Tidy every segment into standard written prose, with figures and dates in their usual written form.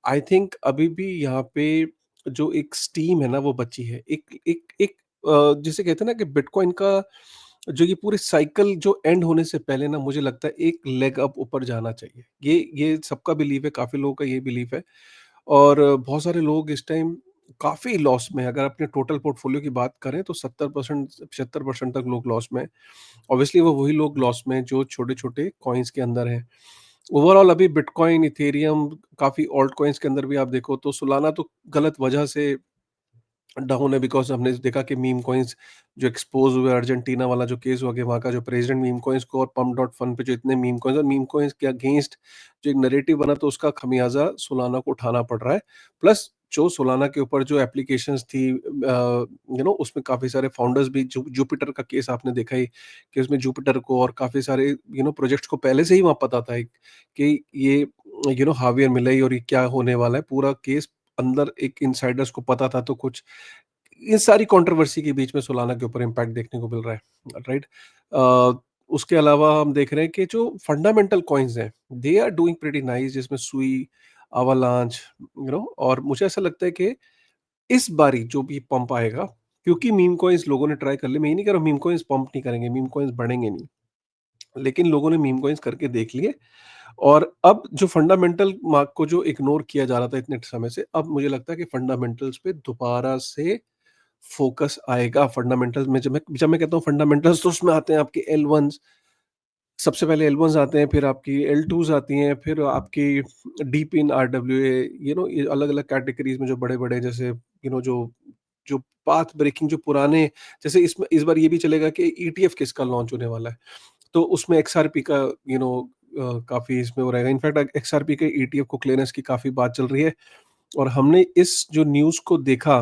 I think अभी भी यहाँ पे जो एक स्टीम है ना वो बची है। एक एक एक जिसे कहते हैं ना कि बिटकॉइन का जो ये पूरी साइकिल जो एंड होने से पहले ना मुझे लगता है एक लेग अप ऊपर जाना चाहिए। ये सबका बिलीव है, काफ़ी लोगों का ये बिलीव है और बहुत सारे लोग इस टाइम काफ़ी लॉस में हैं। अगर अपने टोटल पोर्टफोलियो की बात करें तो 70% 75% तक लोग लॉस में हैं। ऑब्वियसली वो वही लोग लॉस में हैं जो छोटे-छोटे कॉइन्स के अंदर हैं। ओवरऑल अभी बिटकॉइन, इथेरियम, काफ़ी ऑल्ट कॉइन्स के अंदर भी आप देखो तो सोलाना तो गलत वजह से डाउन है बिकॉज़ हमने देखा कि मीम कॉइन्स जो एक्सपोज़ हुए, अर्जेंटीना वाला जो केस हुआ कि वहाँ का जो प्रेज़िडेंट मीम कॉइन्स को और पम्प डॉट फंड पे जो इतने मीम कॉइन्स और मीम कॉइन्स के अगेंस्ट जो एक नैरेटिव बना तो उसका खमियाज़ा सोलाना को उठाना पड़ रहा है। प्लस जो सोलाना के ऊपर जो एप्लीकेशंस थी उसमें काफ़ी सारे फाउंडर्स भी जुपिटर का केस आपने देखा ही कि उसमें जुपिटर को और काफ़ी सारे प्रोजेक्ट्स को पहले से ही वहाँ पता था कि ये हावियर मिलई और ये क्या होने वाला है। पूरा केस अंदर एक इनसाइडर्स को पता था तो कुछ इस सारी कंट्रोवर्सी के बीच में सोलाना के ऊपर इम्पैक्ट देखने को मिल रहा है, राइट? उसके अलावा हम देख रहे हैं कि जो फंडामेंटल कॉइन्स हैं, they are doing pretty nice जिसमें सुई, अवालांच, और मुझे ऐसा लगता है कि इस बारी जो भी पंप आएगा क्योंकि मीम कॉइन्स लोगों ने ट्राई कर लिए, मैं ये नहीं कह रहा हूँ मीम कॉइन्स पंप नहीं करेंगे, मीम कॉइन्स बढ़ेंगे नहीं, लेकिन लोगों ने मीम कॉइन्स करके देख लिए और अब जो फंडामेंटल मार्क को जो इग्नोर किया जा रहा था इतने समय से, अब मुझे लगता है कि फंडामेंटल्स पे दोबारा से फोकस आएगा। फंडामेंटल्स में जब मैं कहता हूँ फंडामेंटल्स तो उसमें आते हैं आपके L1s, सबसे पहले L1s आते हैं, फिर आपकी L2s आती हैं, फिर आपकी डीप इन RWA, ये अलग-अलग कैटेगरीज़ में जो बड़े-बड़े जैसे जो जो पाथ ब्रेकिंग जो पुराने जैसे इसमें इस बार ये भी चलेगा कि ईटीएफ किसका लॉन्च होने वाला है। तो उसमें एक्सआरपी का काफ़ी इसमें वो रहेगा। इनफैक्ट एक्सआरपी के ईटीएफ को क्लियरेंस की काफ़ी बात चल रही है और हमने इस जो न्यूज़ को देखा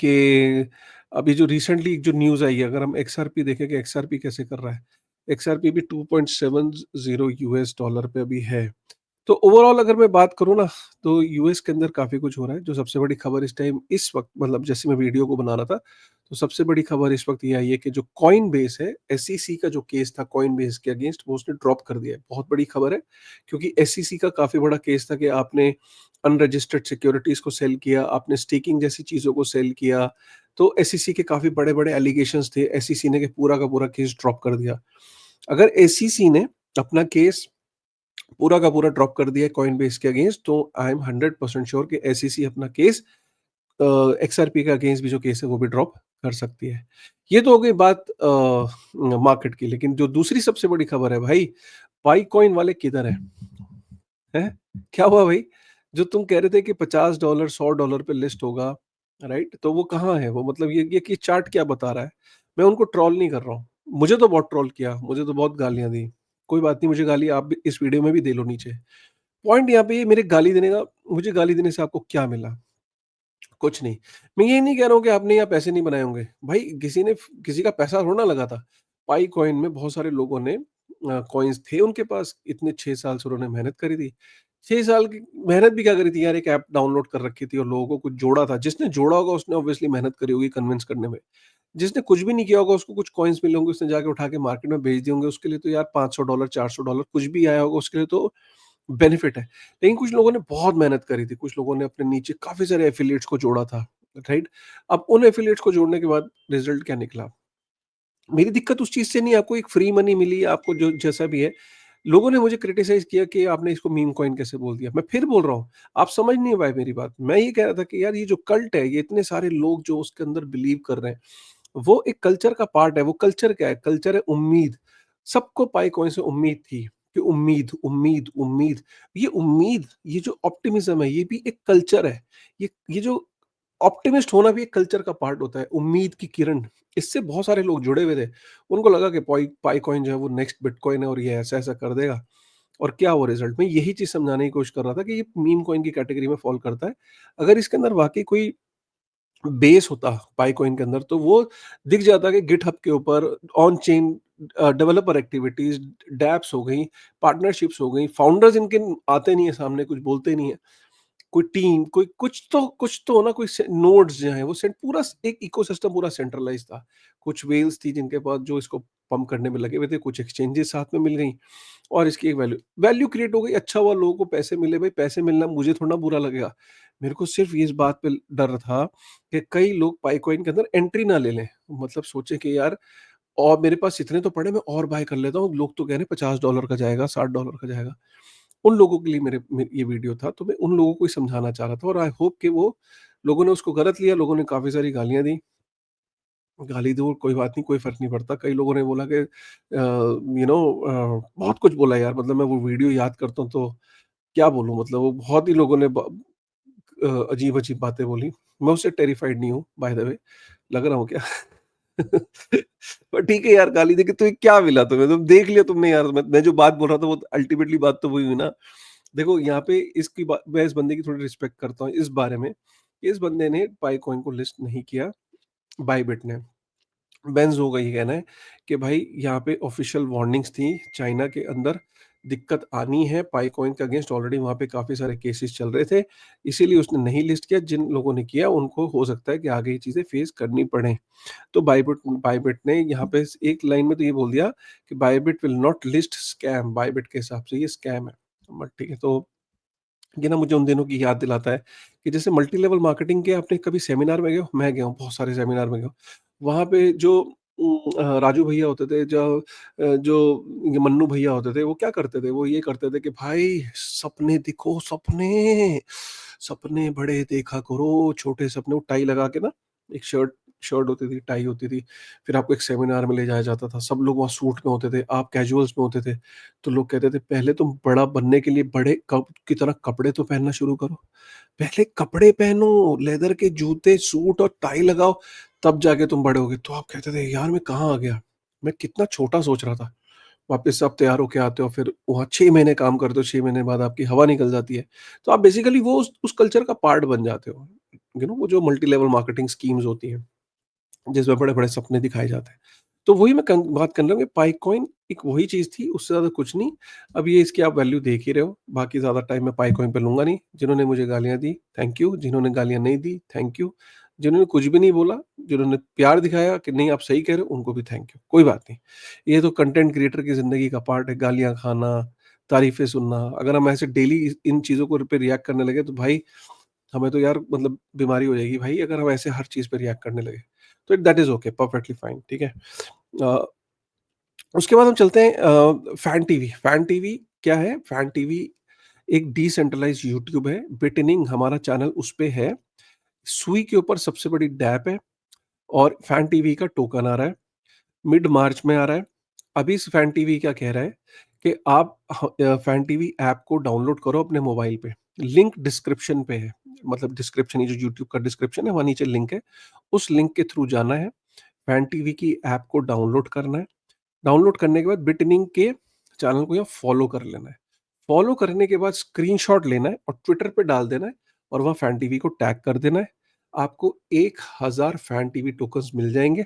कि अभी जो रिसेंटली जो न्यूज़ आई है, अगर हम एक्सआरपी देखें कि एक्सआरपी कैसे कर रहा है, एक्सआरपी भी 2.70 यूएस डॉलर पे अभी है। तो ओवरऑल अगर मैं बात करूँ ना, तो यूएस के अंदर काफ़ी कुछ हो रहा है। जो सबसे बड़ी खबर इस टाइम इस वक़्त मतलब जैसे मैं वीडियो को बना रहा था, तो सबसे बड़ी खबर इस वक़्त ये आई है कि जो कॉइनबेस है, एसईसी का जो केस था कॉइनबेस के अगेंस्ट वो उसने ड्रॉप कर दिया है। बहुत बड़ी खबर है क्योंकि एसईसी का काफ़ी बड़ा केस था कि आपने अनरजिस्टर्ड सिक्योरिटीज़ को सेल किया, आपने स्टेकिंग जैसी चीज़ों को सेल किया। तो एसईसी के काफ़ी बड़े-बड़े एलिगेशंस थे। एसईसी ने के पूरा का पूरा केस ड्रॉप कर दिया। अगर एसईसी ने अपना केस पूरा का पूरा ड्रॉप कर दिया है कॉइनबेस के अगेंस्ट तो आई एम 100% श्योर कि एसईसी अपना केस एक्सआरपी के अगेंस्ट भी जो केस है वो भी ड्रॉप कर सकती है। ये तो हो गई बात मार्केट की, लेकिन जो दूसरी सबसे बड़ी खबर है भाई, पाई कॉइन वाले किधर है? हैं? क्या हुआ भाई? जो तुम कह रहे थे कि $50 $100 पे लिस्ट होगा, राइट? तो वो कहाँ है? वो मतलब ये चार्ट क्या बता रहा है? मैं उनको ट्रोल नहीं कर रहा हूँ। मुझे तो बहुत ट्रोल किया, मुझे तो बहुत गालियाँ दी। कोई बात नहीं, मुझे गाली आप भी इस वीडियो में भी दे लो नीचे। पॉइंट यहाँ पे ये मेरे गाली देने का, मुझे गाली देने से आपको क्या मिला? कुछ नहीं। मैं ये नहीं कह रहा हूँ कि आपने यहाँ पैसे नहीं बनाए होंगे। भाई किसी का पैसा थोड़ी ना लगा था। पाई कॉइन में बहुत सारे लोगों ने कॉइन्स थे उनके पास, इतने 6 साल से उन्होंने मेहनत करी थी। 6 साल की मेहनत भी क्या करी थी यार, एक ऐप डाउनलोड कर रखी थी और लोगों को कुछ जोड़ा था। जिसने जोड़ा होगा उसने ऑब्वियसली मेहनत करी होगी कन्विंस करने में। जिसने कुछ भी नहीं किया होगा उसको कुछ कॉइन्स मिले होंगे, उसने जाके उठा के मार्केट में बेच दिए होंगे, उसके लिए तो यार $500 $400 कुछ भी आया होगा उसके लिए तो बेनिफिट है। लेकिन कुछ लोगों ने बहुत मेहनत करी थी, कुछ लोगों ने अपने नीचे काफ़ी सारे एफिलिएट्स को जोड़ा था, राइट? अब उन एफिलिएट्स को जोड़ने के बाद रिज़ल्ट क्या निकला? मेरी दिक्कत उस चीज़ से नहीं, आपको एक फ्री मनी मिली, आपको जो जैसा भी है। लोगों ने मुझे क्रिटिसाइज़ किया कि आपने इसको मीम कॉइन कैसे बोल दिया? मैं फिर बोल रहा हूँ, आप समझ नहीं पाए मेरी बात। मैं ये कह रहा था कि यार ये जो कल्ट है, ये इतने सारे लोग जो उसके अंदर बिलीव कर रहे हैं, वो एक कल्चर का पार्ट है। वो कल्चर क्या है? कल्चर है उम्मीद। सबको पाई कॉइन से उम्मीद थी कि उम्मीद, उम्मीद, उम्मीद। ये उम्मीद, ये जो ऑप्टिमिज़्म है, ये भी एक कल्चर है। ये जो ऑप्टिमिस्ट होना भी एक कल्चर का पार्ट होता है, उम्मीद की किरण। इससे बहुत सारे लोग जुड़े हुए थे। उनको लगा कि पाई पाई कॉइन जो है वो नेक्स्ट बिटकॉइन है और ये ऐसा-ऐसा कर देगा। और क्या हुआ रिजल्ट में? यही चीज़ समझाने की कोशिश कर रहा था कि ये मीम कॉइन की कैटेगरी में फॉल करता है। अगर इसके अंदर वाक़ई कोई बेस होता पाइकॉइन के अंदर तो वो दिख जाता कि गिटहब के ऊपर on chain developer activities, dapps हो गई, पार्टनरशिप्स हो गई, फाउंडर्स इनके आते नहीं है सामने, कुछ बोलते नहीं है, कोई टीम, कोई कुछ तो हो ना, कोई नोड्स जो है वो पूरा एक इकोसिस्टम पूरा सेंट्रलाइज था। कुछ वेल्स थी जिनके पास जो इसको पंप करने में लगे हुए थे, कुछ एक्सचेंजेस साथ में मिल गई और इसकी एक वैल्यू वैल्यू क्रिएट हो गई। अच्छा हुआ लोगों को पैसे मिले, भाई पैसे मिलना मुझे थोड़ा ना बुरा लगेगा। मेरे को सिर्फ़ इस बात पे डर था कि कई लोग पाइकॉइन के अंदर एंट्री ना ले लें। मतलब सोचे कि यार और मेरे पास इतने तो पड़े, मैं और बाय कर लेता हूँ, लोग तो कह रहे हैं $50 का जाएगा, $60 का जाएगा। उन लोगों के लिए ये वीडियो था, तो मैं उन लोगों को ही समझाना चाह रहा था और आई होप कि वो लोगों ने उसको गलत लिया, लोगों ने काफ़ी सारी गालियाँ दी। गाली दो कोई बात नहीं, कोई फ़र्क नहीं पड़ता। कई लोगों ने बोला कि बहुत कुछ बोला यार, मतलब मैं वो वीडियो याद करता हूँ तो क्या बोलूँ, मतलब वो बहुत ही लोगों ने अजीब-अजीब बातें बोली। मैं उससे टेरिफाइड नहीं हूँ बाय द वे, लग रहा हूँ क्या? पर ठीक है यार, गाली देके तुम्हें क्या मिला, तुम्हें तुम देख लिया तुमने यार, मैं जो बात बोल रहा था वो अल्टीमेटली बात तो वही हुई ना। देखो यहाँ पे इसकी बात, मैं इस बंदे की थोड़ी रिस्पेक्ट करता हूँ इस बारे में। इस बंदे ने पाइकॉइन को लिस्ट नहीं किया, बायबिट ने। बेंज़ो का ये कहना है कि भाई यहाँ पे ऑफ़िशियल वार्निंग्स थी, चाइना के अंदर दिक्कत आनी है, पाइकॉइन के अगेंस्ट ऑलरेडी वहाँ पे काफ़ी सारे केसेस चल रहे थे, इसीलिए उसने नहीं लिस्ट किया। जिन लोगों ने किया उनको हो सकता है कि आगे ये चीज़ें फेस करनी पड़ें। तो बायबिट बायबिट ने यहाँ पे एक लाइन में तो ये बोल दिया कि Bybit will not list scam, Bybit के हिसाब से ये स्कैम है। बट ठीक है, तो ये ना मुझे उन दिनों की याद दिलाता है कि जैसे मल्टी लेवल मार्केटिंग के आपने कभी सेमिनार में गए हो? मैं गया हूँ, बहुत सारे सेमिनार में गया हूँ। वहाँ पे जो राजू भैया होते थे, जो ये मन्नू भैया होते थे, वो क्या करते थे? वो ये करते थे कि भाई सपने देखो सपने, सपने बड़े देखा करो, छोटे सपने। वो टाई लगा के ना, एक शर्ट शर्ट होती थी, टाई होती थी, फिर आपको एक सेमिनार में ले जाया जाता था। सब लोग वहाँ सूट में होते थे, आप कैजुअल्स में होते थे। तो लोग कहते थे पहले तुम बड़ा बनने के लिए बड़े कप की तरह कपड़े तो पहनना शुरू करो। पहले कपड़े पहनो, लेदर के जूते, सूट और टाई लगाओ, तब जाके तुम बड़े होगे। तो आप कहते थे यार मैं कहाँ आ गया? मैं कितना छोटा सोच रहा था। वापस से आप तैयार होके आते हो, फिर वहाँ 6 महीने काम करते हो, 6 महीने बाद आपकी हवा निकल जाती है। तो आप बेसिकली वो उस कल्चर का पार्ट बन जाते हो। वो जो मल्टी लेवल मार्केटिंग स्कीम्स होती हैं। जिसमें बड़े-बड़े सपने दिखाए जाते हैं। तो वही मैं कन बात कर रहा हूँ कि पाइकॉइन एक वही चीज़ थी, उससे ज़्यादा कुछ नहीं। अब ये इसकी आप वैल्यू देख ही रहे हो, बाकी ज़्यादा टाइम मैं पाइकॉइन पे लूँगा नहीं। जिन्होंने मुझे गालियाँ दी, थैंक यू। जिन्होंने गालियाँ नहीं दी, थैंक यू। जिन्होंने कुछ भी नहीं बोला, जिन्होंने प्यार दिखाया कि नहीं आप सही कह रहे हो, उनको भी थैंक यू। कोई बात नहीं। ये तो कंटेंट क्रिएटर की ज़िंदगी का पार्ट है, गालियाँ खाना, तारीफ़ें सुनना। अगर हम ऐसे डेली इन चीज़ों को पे रिएक्ट करने लगे तो भाई हमें तो यार मतलब बीमारी हो जाएगी भाई, अगर हम ऐसे हर चीज़ पे रिएक्ट करने लगे। तो that is okay, perfectly fine, ठीक है। अ, उसके बाद हम चलते हैं फैन टीवी। फैन टीवी क्या है? फैन टीवी एक डिसेंट्रलाइज़्ड यूट्यूब है, बिटनिंग हमारा चैनल उस पे है। सुई के ऊपर सबसे बड़ी डैप है और फैन टीवी का टोकन आ रहा है, मिड मार्च में आ रहा है। अभी इस फैन टीवी क्या कह रहा है कि आप फैन टीवी ऐप को डाउनलोड करो अपने मोबाइल पे। लिंक डिस्क्रिप्शन पे है। मतलब डिस्क्रिप्शन, ये जो यूट्यूब का डिस्क्रिप्शन है, वहाँ नीचे लिंक है। उस लिंक के थ्रू जाना है, फैन टीवी की ऐप को डाउनलोड करना है। डाउनलोड करने के बाद बिटनिंग के चैनल को यहाँ फॉलो कर लेना है। फॉलो करने के बाद स्क्रीनशॉट लेना है और ट्विटर पे डाल देना है और वहाँ फैन टीवी को टैग कर देना है। आपको 1000 फैन टीवी टोकन्स मिल जाएँगे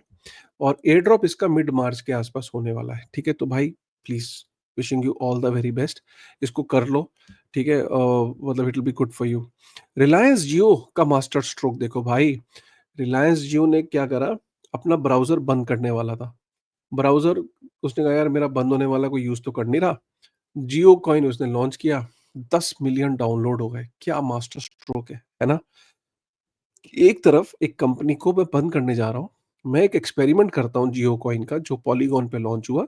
और एयर ड्रॉप इसका मिड मार्च के आसपास होने वाला है, ठीक है? तो भाई please, wishing you all the very best. इसको कर लो, ठीक है? मतलब it will be good for you. Reliance Jio का मास्टर स्ट्रोक देखो भाई, रिलायंस जियो ने क्या करा, अपना ब्राउज़र बंद करने वाला था। ब्राउज़र उसने कहा यार मेरा बंद होने वाला, कोई यूज़ तो कर नहीं रहा। जियो कॉइन उसने लॉन्च किया, 10 मिलियन डाउनलोड हो गए। क्या मास्टर स्ट्रोक है ना? एक तरफ एक कंपनी को मैं बंद करने जा रहा हूँ। मैं एक एक्सपेरिमेंट करता हूँ जियो कॉइन का, जो पॉलीगॉन पे लॉन्च हुआ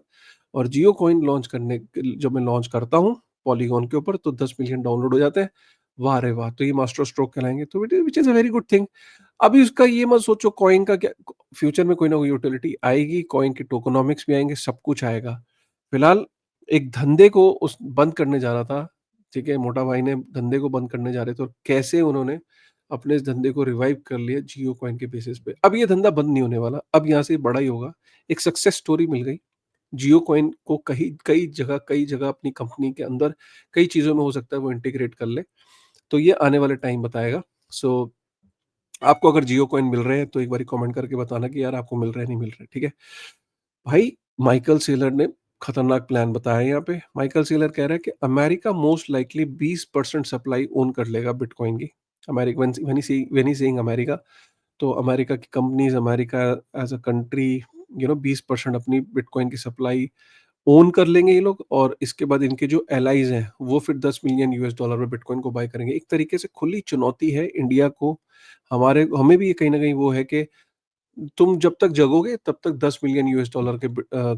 और जियो कॉइन लॉन्च करने जब मैं लॉन्च करता हूँ पॉलीगॉन के ऊपर तो 10 मिलियन डाउनलोड हो जाते हैं। वाह रे वाह! तो ये मास्टर स्ट्रोक कहलाएँगे, तो which is a very good thing. अभी उसका ये मत सोचो कॉइन का क्या, फ्यूचर में कोई ना कोई यूटिलिटी आएगी, कॉइन के टोकेनोमिक्स भी आएँगे, सब कुछ आएगा। फिलहाल एक धंधे को उस बंद करने जा रहा था, ठीक है? मोटा भाई ने धंधे को बंद करने जा रहे थे और कैसे उन्होंने अपने इस धंधे को रिवाइव कर लिया जियो कॉइन के बेसिस पे। अब ये धंधा बंद नहीं होने वाला, अब यहाँ से बड़ा ही होगा। एक सक्सेस स्टोरी मिल गई। जियो कॉइन को कहीं कई जगह अपनी कंपनी के अंदर कई चीज़ों में हो सकता है वो इंटीग्रेट कर ले। तो ये आने वाले टाइम बताएगा। सो आपको अगर जियो कॉइन मिल रहे हैं तो एक बारी कमेंट करके बताना कि यार आपको मिल रहा है, नहीं मिल रहा है, ठीक है? भाई माइकल सेलर ने खतरनाक प्लान बताया है यहाँ पे। माइकल सेलर कह रहा है कि America most likely 20% supply own कर लेगा बिटकॉइन की। America when he saying America, तो अमेरिका की companies, America as a country 20% अपनी बिटकॉइन की सप्लाई ओन कर लेंगे ये लोग, और इसके बाद इनके जो एलाइज़ हैं, वो फिर $10 मिलियन में बिटकॉइन को बाय करेंगे। एक तरीके से खुली चुनौती है इंडिया को, हमें भी ये कहीं न कहीं वो है कि तुम जब तक जगोगे तब तक $10 मिलियन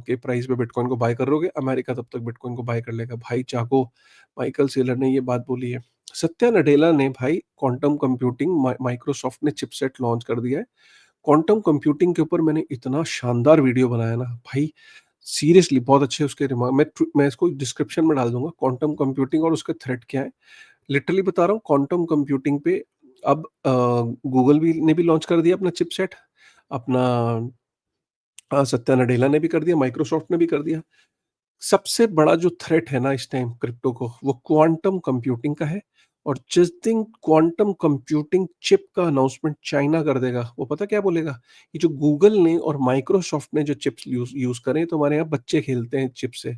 के प्राइस पे बिटकॉइन को बाय करोगे, अमेरिका तब तक बिटकॉइन को बाय कर लेगा। भाई चाको, माइकल सेलर ने ये बात बोली है। सत्या नडेला ने भाई क्वांटम कंप्यूटिंग, माइक्रोसॉफ्ट ने चिपसेट लॉन्च कर दिया है। क्वांटम कंप्यूटिंग के ऊपर मैंने इतना शानदार वीडियो बनाया ना भाई, सीरियसली बहुत अच्छे उसके रिमार्क, मैं इसको डिस्क्रिप्शन में डाल दूँगा, क्वांटम कंप्यूटिंग और उसका थ्रेट क्या है। लिटरली बता रहा हूँ, क्वांटम कंप्यूटिंग पे अब गूगल भी ने भी लॉन्च कर दिया अपना चिपसेट, अपना सत्या नडेला ने भी कर दिया, माइक्रोसॉफ्ट ने भी कर दिया। सबसे बड़ा जो थ्रेट है ना इस टाइम क्रिप्टो को, वो क्वांटम कंप्यूटिंग का है। और जिस दिन क्वांटम कंप्यूटिंग चिप का अनाउंसमेंट चाइना कर देगा, वो पता क्या बोलेगा? ये जो गूगल ने और माइक्रोसॉफ्ट ने जो चिप्स यूज यूज करें, तो हमारे यहाँ बच्चे खेलते हैं चिप से।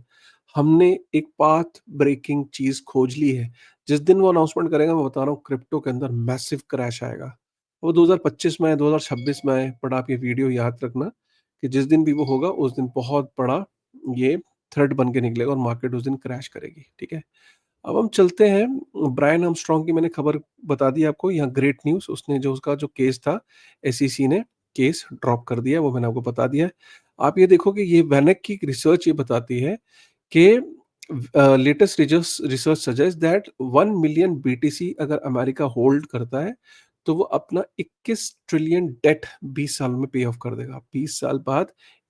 हमने एक पाथ ब्रेकिंग चीज खोज ली है। जिस दिन वो अनाउंसमेंट करेगा, मैं बता रहा हूँ, क्रिप्टो के अंदर मैसिव क्रैश आएगा। वो 2025 में आए, 2026 में आए, बट आप ये वीडियो याद रखना कि जिस दिन भी वो होगा, उस दिन बहुत बड़ा ये थ्रेड बन के निकलेगा और मार्केट उस दिन क्रैश करेगी, ठीक है? अब हम चलते हैं, ब्रायन आर्मस्ट्रांग की मैंने खबर बता दी आपको, यहाँ ग्रेट न्यूज़, उसने जो उसका जो केस था, एसईसी ने केस ड्रॉप कर दिया, वो मैंने आपको बता दिया है। आप ये देखो कि ये वैनेक की रिसर्च ये बताती है कि latest research suggest that 1 million BTC अगर अमेरिका होल्ड करता है, तो वो अपना 21 ट्रिलियन डेट 20 साल में पे ऑफ कर देगा। 20 साल बाद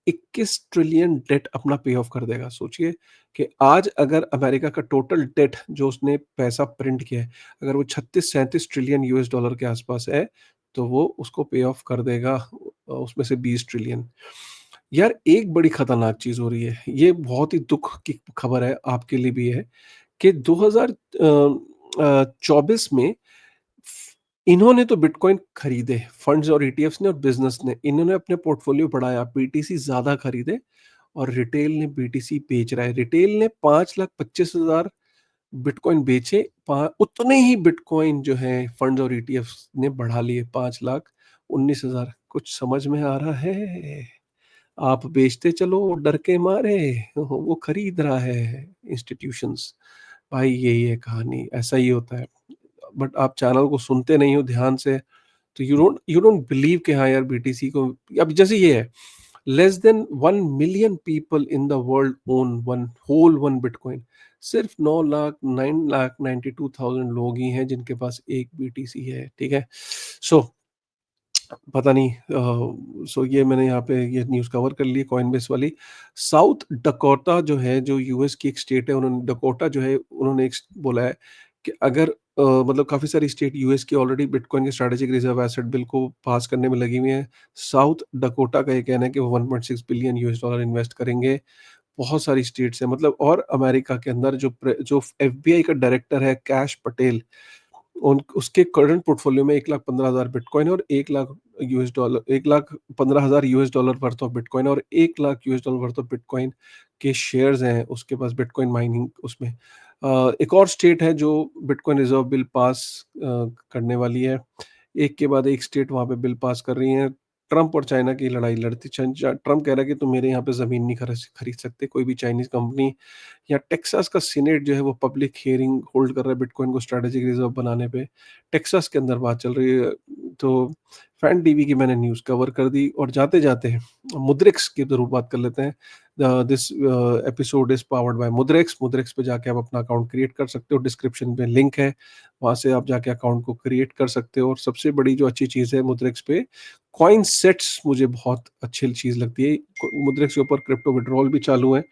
21 ट्रिलियन डेट अपना पे ऑफ कर देगा। सोचिए कि आज अगर अमेरिका का टोटल डेट जो उसने पैसा प्रिंट किया है, अगर वो 36-37 ट्रिलियन यूएस डॉलर के आसपास है, तो वो उसको पे ऑफ कर देगा उसमें से 20 ट्रिलियन। यार, एक बड़ी खतरनाक चीज़ हो रही है, ये बहुत ही दुःख की खबर है, आपके लिए भी है, कि 2024 में इन्होंने तो बिटकॉइन खरीदे, फंड्स और ईटीएफ्स ने और बिज़नेस ने, इन्होंने अपने पोर्टफोलियो बढ़ाया, बीटीसी ज़्यादा खरीदे और रिटेल ने बीटीसी बेच रहा है। रिटेल ने 5,25,000 बिटकॉइन बेचे, उतने ही बिटकॉइन जो है फंड्स और ईटीएफ्स ने बढ़ा लिए, 5,19,000। कुछ समझ में आ रहा है? आप बेचते चलो डर के मारे, वो खरीद रहा है इंस्टीट्यूशंस। भाई यही है कहानी, ऐसा ही होता है। बट आप चैनल को सुनते नहीं हो ध्यान से, तो यू डोंट बिलीव कि हाँ यार, बीटीसी को, अब जैसे ये है, less than 1 million people in the world own one bitcoin. सिर्फ 9,92,000 लोग ही हैं जिनके पास एक बीटीसी है, ठीक है? सो पता नहीं, सो ये मैंने यहाँ पे ये न्यूज़ कवर कर ली कॉइनबेस वाली। साउथ डकोटा जो है, जो यूएस की एक स्टेट है, उन्होंने डकोटा जो है, उन्होंने एक बोला है कि अगर मतलब काफ़ी सारी स्टेट यूएस की ऑलरेडी बिटकॉइन के स्ट्रैटेजिक रिजर्व एसेट बिल को पास करने में लगी हुई हैं। साउथ डकोटा का ये कहना है कि वो 1.6 बिलियन यूएस डॉलर इन्वेस्ट करेंगे। बहुत सारी स्टेट्स हैं, मतलब, और अमेरिका के अंदर जो एफबीआई का डायरेक्टर है कैश पटेल, उन उसके करंट पोर्टफोलियो में 1,15,000 बिटकॉइन और 1,15,000 US dollar worth of bitcoin और 1,00,000 US dollar worth of bitcoin के शेयर्स हैं उसके पास, बिटकॉइन माइनिंग उसमें। एक और स्टेट है जो बिटकॉइन रिजर्व बिल पास करने वाली है। एक के बाद एक स्टेट वहाँ पे बिल पास कर रही हैं। ट्रम्प और चाइना की लड़ाई लड़ती, ट्रम्प कह रहा है कि तुम मेरे यहाँ पे ज़मीन नहीं खरीद सकते, कोई भी चाइनीज़ कंपनी। या टेक्सास का सीनेट जो है, वो पब्लिक हियरिंग होल्ड कर रहा है बिटकॉइन को स्ट्रैटेजिक रिजर्व बनाने पे। टेक्सास के अंदर बात चल रही है। तो फैन टीवी की मैंने न्यूज़ कवर कर दी, और जाते-जाते मुद्रिक्स की ज़रूर बात कर लेते हैं। This episode is powered by Mudrex. Mudrex पे जाके आप अपना अकाउंट क्रिएट कर सकते हो, डिस्क्रिप्शन में लिंक है, वहाँ से आप जाके अकाउंट को क्रिएट कर सकते हो। और सबसे बड़ी जो अच्छी चीज़ है मुद्रिक्स पे, कॉइन सेट्स मुझे बहुत अच्छी चीज़ लगती है। मुद्रिक्स के ऊपर क्रिप्टो विड्रॉल भी चालू है।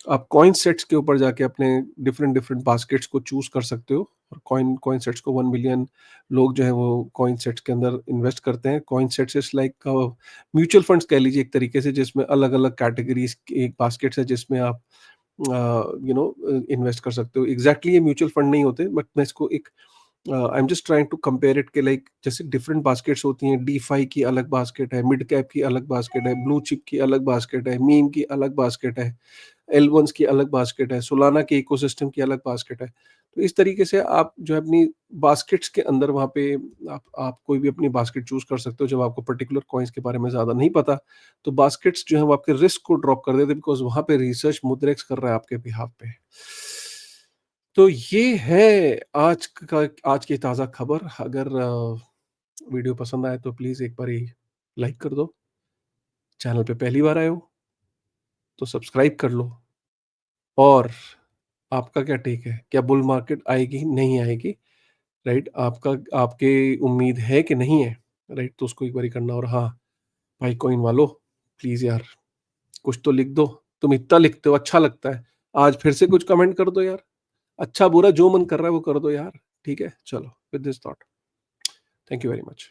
आप कॉइन सेट्स के ऊपर जाके अपने डिफरेंट डिफरेंट बास्केट्स को चूज कर सकते हो, और कॉइन कॉइन सेट्स को 1 मिलियन लोग जो है वो कॉइन सेट्स के अंदर इन्वेस्ट करते हैं। Coin sets is like mutual funds कह लीजिए एक तरीके से, जिसमें अलग अलग कैटेगरीज की एक बास्केट्स है, जिसमें आप इन्वेस्ट कर सकते हो। एग्जैक्टली ये म्यूचुअल फंड नहीं होते, बट मैं इसको एक, I am just trying to compare it के, लाइक जैसे डिफरेंट बास्केट्स होती हैं, डीफाई की अलग बास्केट है, मिड कैप की अलग बास्केट है, ब्लू चिप की अलग बास्केट है, मीम की अलग बास्केट है, एल1s की अलग बास्केट है, सोलाना के इकोसिस्टम की अलग बास्केट है। तो इस तरीके से आप जो है अपनी बास्केट्स के अंदर वहाँ पे आप कोई भी अपनी बास्केट चूज़ कर सकते हो जब आपको पर्टिकुलर कॉइन्स के बारे में ज़्यादा नहीं पता, तो बास्केट्स जो है वो आपके रिस्क को ड्रॉप कर देते हैं बिकॉज़ वहाँ पे रिसर्च मुद्रेक्स कर रहा है आपके बिहाफ़ पे। तो ये है आज की ताज़ा खबर। अगर वीडियो पसंद आए तो प्लीज़ एक बारी लाइक कर दो। चैनल पे पहली बार आए हो तो सब्सक्राइब कर लो। और आपका क्या टेक है? क्या बुल मार्केट आएगी, नहीं आएगी? राइट? आपकी उम्मीद है कि नहीं है? राइट? तो उसको एक बारी करना। और हाँ, भाई कॉइन वालों, प्लीज़ यार कुछ तो लिख दो। तुम इतना लिखते हो, अच्छा लगता है। आज फिर से कुछ कमेंट कर दो यार। अच्छा बुरा जो मन कर रहा है वो कर दो यार। ठीक है? चलो with this thought, thank you very much.